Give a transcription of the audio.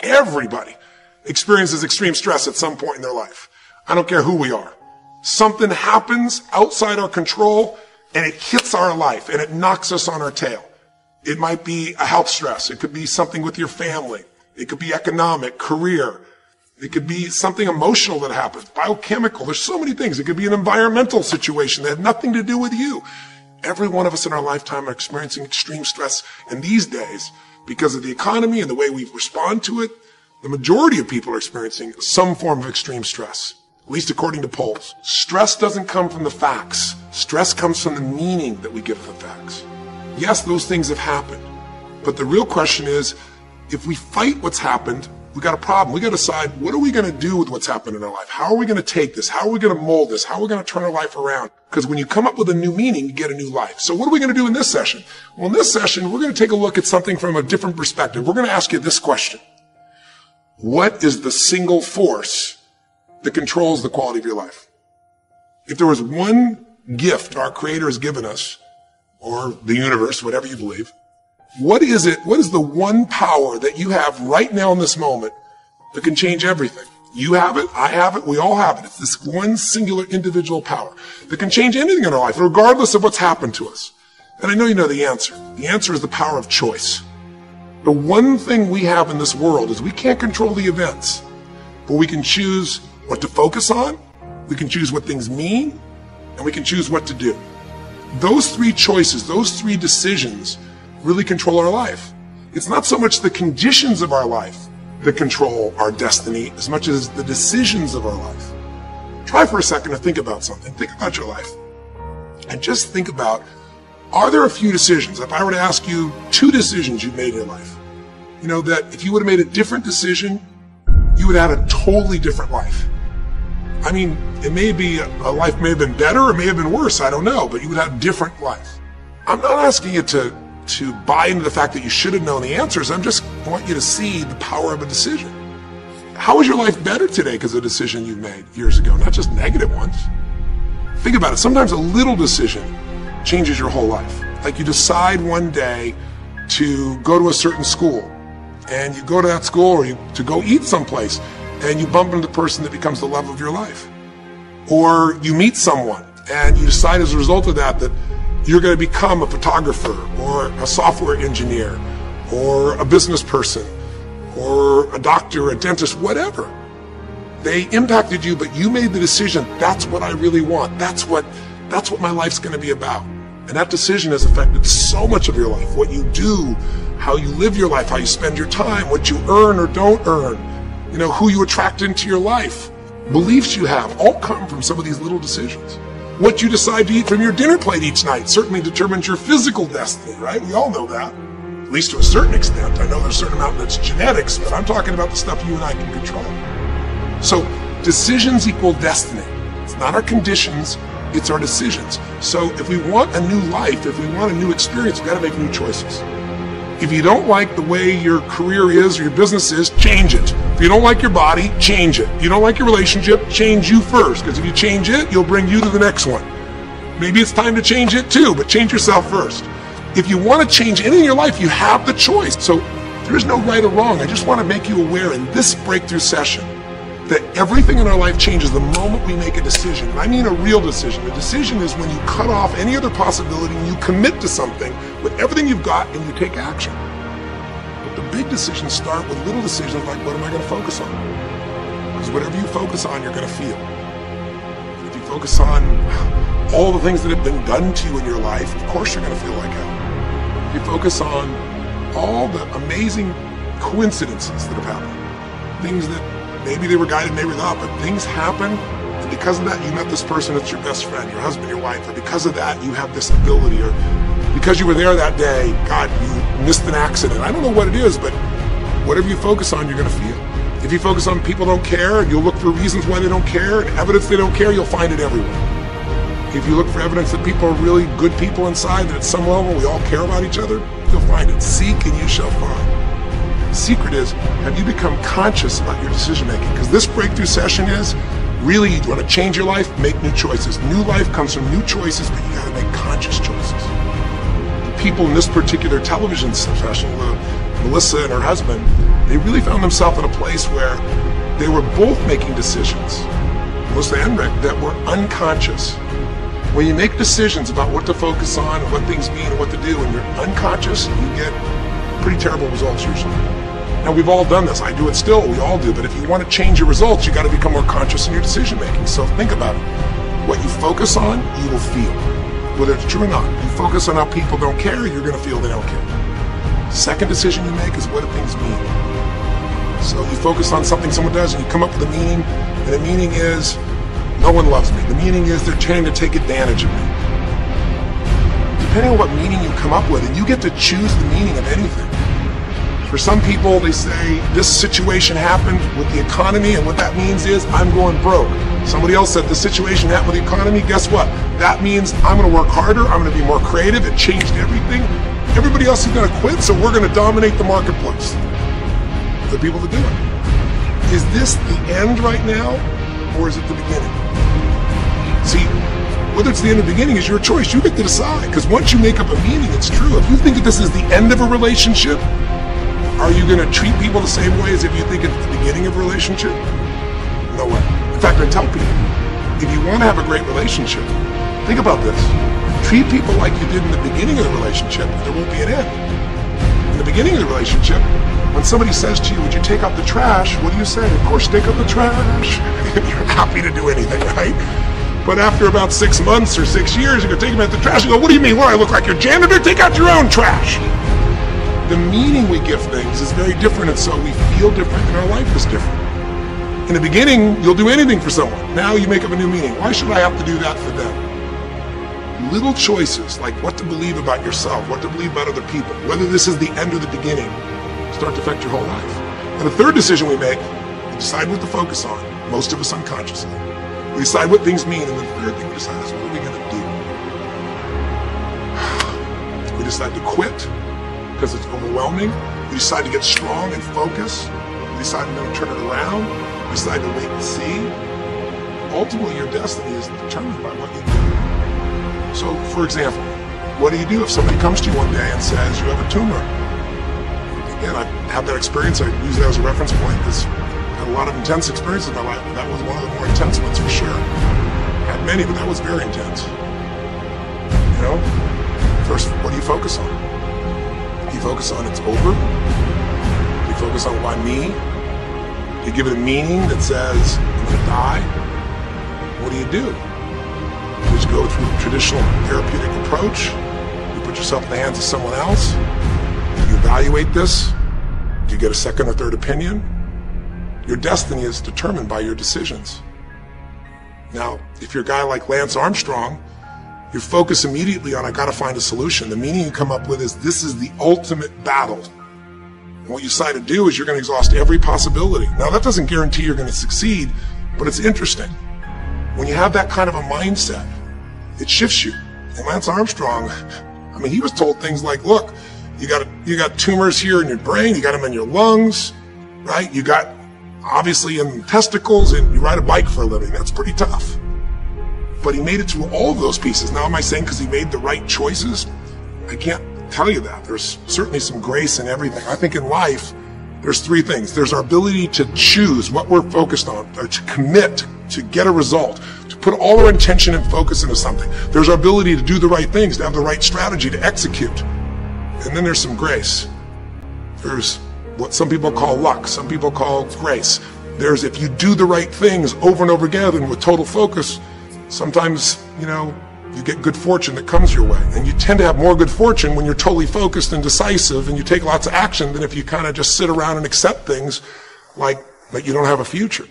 Everybody experiences extreme stress at some point in their life. I don't care who we are. Something happens outside our control and it hits our life and it knocks us on our tail. It might be a health stress. It could be something with your family. It could be economic, career. It could be something emotional that happens, biochemical. There's so many things. It could be an environmental situation that had nothing to do with you. Every one of us in our lifetime are experiencing extreme stress. And these days, because of the economy and the way we respond to it, the majority of people are experiencing some form of extreme stress, at least according to polls. Stress doesn't come from the facts. Stress comes from the meaning that we give the facts. Yes, those things have happened. But the real question is, if we fight what's happened, we got a problem. We got to decide, what are we going to do with what's happened in our life? How are we going to take this? How are we going to mold this? How are we going to turn our life around? Because when you come up with a new meaning, you get a new life. So what are we going to do in this session? Well, in this session, we're going to take a look at something from a different perspective. We're going to ask you this question. What is the single force that controls the quality of your life? If there was one gift our Creator has given us, or the universe, whatever you believe, what is it? What is the one power that you have right now in this moment that can change everything? You have it, I have it, we all have it. It's this one singular individual power that can change anything in our life, regardless of what's happened to us. And I know you know the answer. The answer is the power of choice. The one thing we have in this world is we can't control the events, but we can choose what to focus on, we can choose what things mean, and we can choose what to do. Those three choices, those three decisions really control our life. It's not so much the conditions of our life that control our destiny as much as the decisions of our life. Try for a second to think about something. Think about your life. And just think about, are there a few decisions, if I were to ask you 2 decisions you've made in your life, you know, that if you would have made a different decision, you would have had a totally different life. I mean, it may be, a life may have been better or may have been worse, I don't know, but you would have a different life. I'm not asking you to buy into the fact that you should have known the answers. I just want you to see the power of a decision. How is your life better today because of a decision you made years ago, not just negative ones? Think about it. Sometimes a little decision changes your whole life. Like you decide one day to go to a certain school, and you go to that school, or to go eat someplace, and you bump into the person that becomes the love of your life. Or you meet someone, and you decide as a result of that you're going to become a photographer, or a software engineer, or a business person, or a doctor, a dentist, whatever. They impacted you, but you made the decision, that's what I really want. That's what my life's going to be about. And that decision has affected so much of your life. What you do, how you live your life, how you spend your time, what you earn or don't earn, you know, who you attract into your life, beliefs you have, all come from some of these little decisions. What you decide to eat from your dinner plate each night certainly determines your physical destiny, right? We all know that, at least to a certain extent. I know there's a certain amount that's genetics, but I'm talking about the stuff you and I can control. So decisions equal destiny. It's not our conditions, it's our decisions. So if we want a new life, if we want a new experience, we've got to make new choices. If you don't like the way your career is or your business is, change it. If you don't like your body, change it. If you don't like your relationship, change you first. Because if you change it, you'll bring you to the next one. Maybe it's time to change it too, but change yourself first. If you want to change anything in your life, you have the choice. So there is no right or wrong. I just want to make you aware in this breakthrough session that everything in our life changes the moment we make a decision. And I mean a real decision. A decision is when you cut off any other possibility and you commit to something with everything you've got and you take action. But the big decisions start with little decisions like, what am I going to focus on? Because whatever you focus on, you're going to feel. If you focus on all the things that have been done to you in your life, of course you're going to feel like hell. If you focus on all the amazing coincidences that have happened, things that maybe they were guided, maybe not, but things happen, and because of that, you met this person that's your best friend, your husband, your wife, or because of that, you have this ability, or because you were there that day, God, you missed an accident. I don't know what it is, but whatever you focus on, you're going to feel. If you focus on people don't care, and you'll look for reasons why they don't care, and evidence they don't care, you'll find it everywhere. If you look for evidence that people are really good people inside, that at some level we all care about each other, you'll find it. Seek and you shall find. The secret is, have you become conscious about your decision making? Because this breakthrough session is, really, you want to change your life, make new choices. New life comes from new choices, but you got to make conscious choices. The people in this particular television session, Melissa and her husband, they really found themselves in a place where they were both making decisions, Melissa and Rick, that were unconscious. When you make decisions about what to focus on and what things mean and what to do, and you're unconscious, you get pretty terrible results usually. Now, we've all done this. I do it still. We all do. But if you want to change your results, you got to become more conscious in your decision making. So think about it. What you focus on, you will feel. Whether it's true or not. You focus on how people don't care, you're going to feel they don't care. Second decision you make is what do things mean. So you focus on something someone does and you come up with a meaning, and the meaning is no one loves me. The meaning is they're trying to take advantage of me. Depending on what meaning you come up with, and you get to choose the meaning of anything. For some people, they say, this situation happened with the economy, and what that means is I'm going broke. Somebody else said, the situation happened with the economy, guess what? That means I'm going to work harder, I'm going to be more creative, it changed everything. Everybody else is going to quit, so we're going to dominate the marketplace. The people that do it. Is this the end right now, or is it the beginning? See, whether it's the end or the beginning is your choice. You get to decide, because once you make up a meaning, it's true. If you think that this is the end of a relationship, are you going to treat people the same way as if you think it's the beginning of a relationship? No way. In fact, I tell people, if you want to have a great relationship, think about this. Treat people like you did in the beginning of the relationship, and there won't be an end. In the beginning of the relationship, when somebody says to you, would you take out the trash? What do you say? Of course, take out the trash. You're happy to do anything, right? But after about 6 months or 6 years, you're going to take them out the trash and go, what do you mean? What, I look like your janitor? Take out your own trash. The meaning we give things is very different, and so we feel different, and our life is different. In the beginning, you'll do anything for someone. Now you make up a new meaning. Why should I have to do that for them? Little choices, like what to believe about yourself, what to believe about other people, whether this is the end or the beginning, start to affect your whole life. And the third decision we make, we decide what to focus on, most of us unconsciously. We decide what things mean, and the third thing we decide is what are we going to do? We decide to quit, because it's overwhelming. We decide to get strong and focus. We decide to turn it around. We decide to wait and see. Ultimately, your destiny is determined by what you do. So, for example, what do you do if somebody comes to you one day and says you have a tumor? Again, I've had that experience. I use that as a reference point because I had a lot of intense experiences in my life, but that was one of the more intense ones for sure. I had many, but that was very intense. You know? First, what do you focus on? Do you focus on it's over? Do you focus on why me? Do you give it a meaning that says I'm going to die? What do? You just go through the traditional therapeutic approach. You put yourself in the hands of someone else. You evaluate this. Do you get a second or third opinion? Your destiny is determined by your decisions. Now, if you're a guy like Lance Armstrong, you focus immediately on, I gotta find a solution. The meaning you come up with is, this is the ultimate battle. And what you decide to do is you're gonna exhaust every possibility. Now, that doesn't guarantee you're gonna succeed, but it's interesting. When you have that kind of a mindset, it shifts you. And Lance Armstrong, I mean, he was told things like, look, you got tumors here in your brain, you got them in your lungs, right? You got, obviously, in testicles, and you ride a bike for a living. That's pretty tough. But he made it through all of those pieces. Now, am I saying because he made the right choices? I can't tell you that. There's certainly some grace in everything. I think in life, there's three things. There's our ability to choose what we're focused on, or to commit, to get a result, to put all our intention and focus into something. There's our ability to do the right things, to have the right strategy, to execute. And then there's some grace. There's what some people call luck, some people call grace. There's, if you do the right things over and over again and with total focus, sometimes, you get good fortune that comes your way. And you tend to have more good fortune when you're totally focused and decisive and you take lots of action than if you kind of just sit around and accept things like that you don't have a future.